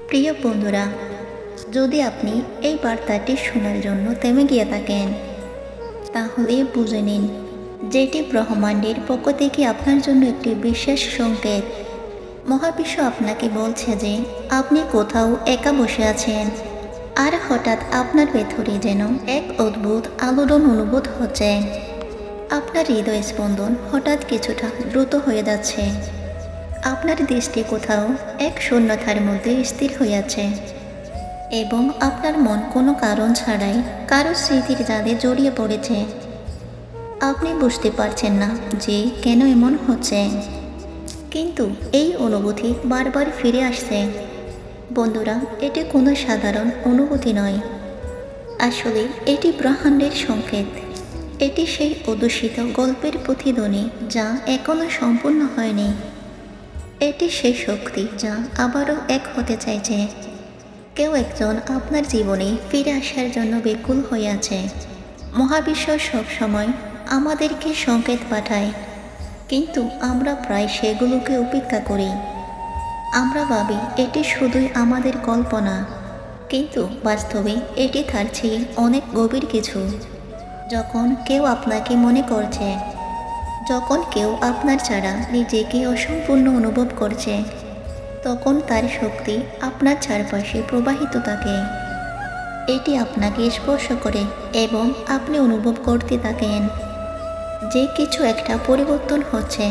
প্রিয় বন্ধুরা, যদি আপনি এই বার্তাটি শোনার জন্য থেমে গিয়ে থাকেন, তাহলে বুঝে নিন যেটি ব্রহ্মাণ্ডের পক্ষ থেকে আপনার জন্য একটি বিশেষ সংকেত। মহাবিশ্ব আপনাকে বলছে যে আপনি কোথাও একা বসে আছেন, আর হঠাৎ আপনার ভেতরে যেন এক অদ্ভুত আলোড়ন অনুভূত হচ্ছে। আপনার হৃদয় স্পন্দন হঠাৎ কিছুটা দ্রুত হয়ে যাচ্ছে। আপনার দৃষ্টি কোথাও এক শূন্যতার মধ্যে স্থির হয়ে আছে এবং আপনার মন কোনো কারণ ছাড়াই কারো স্মৃতির জালে জড়িয়ে পড়েছে। আপনি বুঝতে পারছেন না যে কেন এমন হচ্ছে, কিন্তু এই অনুভূতি বারবার ফিরে আসছে। বন্ধুরা, এটি কোনো সাধারণ অনুভূতি নয়। আসলে এটি ব্রহ্মাণ্ডের সংকেত। এটি সেই অদূষিত গল্পের প্রতিধ্বনি যা এখনো সম্পূর্ণ হয়নি। এটি সেই শক্তি যা আবারও এক হতে চাইছে। কেউ একজন আপনার জীবনে ফিরে আসার জন্য ব্যাকুল হয়ে আছে। মহাবিশ্ব সবসময় আমাদেরকে সংকেত পাঠায়, কিন্তু আমরা প্রায় সেগুলোকে উপেক্ষা করি। আমরা ভাবি এটি শুধুই আমাদের কল্পনা, কিন্তু বাস্তবে এটি তার চেয়ে অনেক গভীর কিছু। যখন কেউ আপনাকে মনে করছে, যখন কেউ আপনার ছাড়া নিজেকে অসম্পূর্ণ অনুভব করছে, তখন তার শক্তি আপনার চারপাশে প্রবাহিত থাকে। এটি আপনাকে স্পর্শ করে এবং আপনি অনুভব করতে থাকেন যে কিছু একটা পরিবর্তন হচ্ছে,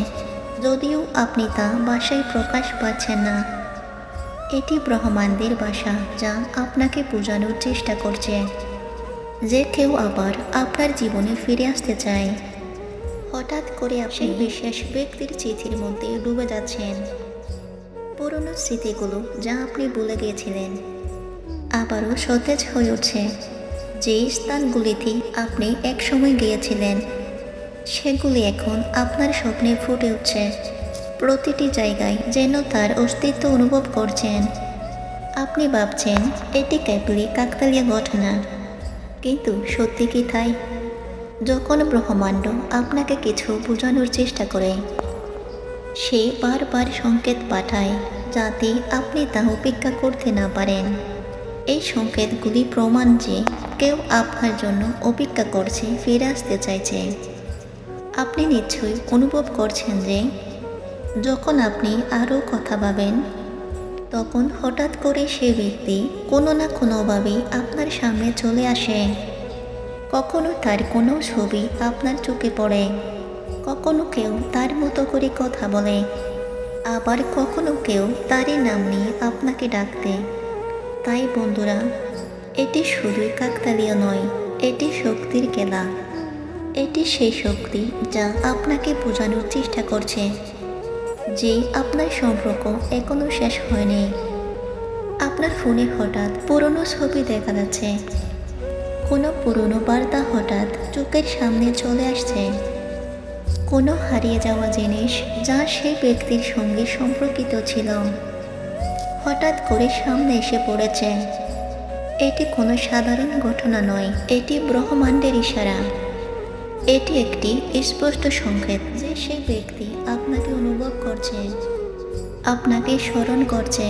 যদিও আপনি তা ভাষায় প্রকাশ পাচ্ছেন না। এটি ব্রহ্মাণ্ডের ভাষা যা আপনাকে বোঝানোর চেষ্টা করছে যে কেউ আবার আপনার জীবনে ফিরে আসতে চায়। হঠাৎ করে আপনি বিশেষ ব্যক্তির চিঠির মধ্যে ডুবে যাচ্ছেন। পুরনো স্মৃতিগুলো যা আপনি ভুলে গিয়েছিলেন আবারও সতেজ হয়ে উঠছে। যেই স্থানগুলিতে আপনি একসময় গিয়েছিলেন, সেগুলি এখন আপনার স্বপ্নে ফুটে উঠছে। প্রতিটি জায়গায় যেন তার অস্তিত্ব অনুভব করছেন। আপনি ভাবছেন এটি কেবলই কাকতালীয় ঘটনা, কিন্তু সত্যি কি তাই? যখন ব্রহ্মাণ্ড আপনাকে কিছু বোঝানোর চেষ্টা করে, সে বারবার সংকেত পাঠায় যাতে আপনি তা উপেক্ষা করতে না পারেন। এই সংকেতগুলি প্রমাণ যে কেউ আপনার জন্য অপেক্ষা করছে, ফিরে আসতে চাইছে। আপনি নিশ্চয়ই অনুভব করছেন যে যখন আপনি আরও কথা ভাবেন, তখন হঠাৎ করে সে ব্যক্তি কোনো না কোনোভাবে আপনার সামনে চলে আসে। কখনো তার কোনো ছবি আপনার চোখে পড়ে, কখনো কেউ তার মতো করে কথা বলে, আবার কখনো কেউ তারই নাম নিয়ে আপনাকে ডাকতে। তাই বন্ধুরা, এটি শুধুই কাকতালীয় নয়, এটি শক্তির খেলা। এটি সেই শক্তি যা আপনাকে বোঝানোর চেষ্টা করছে যে আপনার সম্পর্ক এখনো শেষ হয়নি। আপনার ফোনে হঠাৎ পুরনো ছবি দেখা যাচ্ছে, কোনো পুরনো বার্তা হঠাৎ চোখের সামনে চলে আসছে, কোনো হারিয়ে যাওয়া জিনিস যা সেই ব্যক্তির সঙ্গে সম্পর্কিত ছিল হঠাৎ করে সামনে এসে পড়েছে। এটি কোনো সাধারণ ঘটনা নয়, এটি ব্রহ্মাণ্ডের ইশারা। এটি একটি স্পষ্ট সংকেত যে সেই ব্যক্তি আপনাকে অনুভব করছে, আপনাকে স্মরণ করছে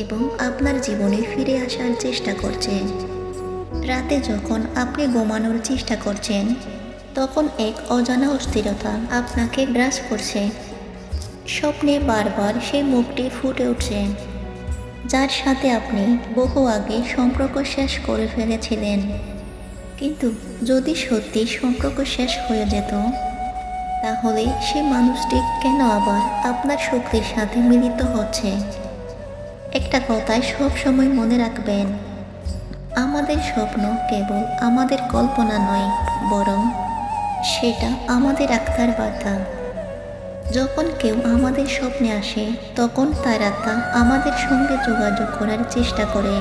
এবং আপনার জীবনে ফিরে আসার চেষ্টা করছে। রাতে যখন আপনি ঘুমানোর চেষ্টা করছেন, তখন এক অজানা অস্থিরতা আপনাকে গ্রাস করছে। স্বপ্নে বারবার সেই মুখটি ফুটে উঠছে যার সাথে আপনি বহু আগে সম্পর্ক শেষ করে ফেলেছিলেন। কিন্তু যদি সত্যি সম্পর্ক শেষ হয়ে যেত, তাহলে সে মানুষটি কেন আবার আপনার শক্তির সাথে মিলিত হচ্ছে? একটা কথাই সব সময় মনে রাখবেন, আমাদের স্বপ্ন কেবল আমাদের কল্পনা নয়, বরং সেটা আমাদের আত্মার বার্তা। যখন কেউ আমাদের স্বপ্নে আসে, তখন তার আত্মা আমাদের সঙ্গে যোগাযোগ করার চেষ্টা করে।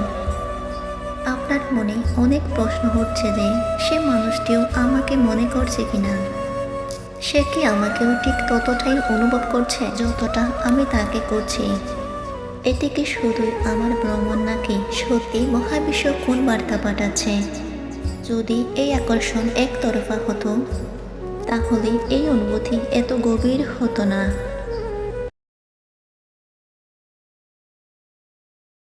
আপনার মনে অনেক প্রশ্ন হচ্ছে যে সে মানুষটিও আমাকে মনে করছে কিনা, সে কি আমাকেও ঠিক ততটাই অনুভব করছে যতটা আমি তাকে করছি। এটি কি শুধুই আমার ভ্রমণ, নাকি সত্যি মহাবিশ্ব কোন বার্তা পাঠাচ্ছে? যদি এই আকর্ষণ একতরফা হতো, তাহলে এই অনুভূতি এত গভীর হতো না।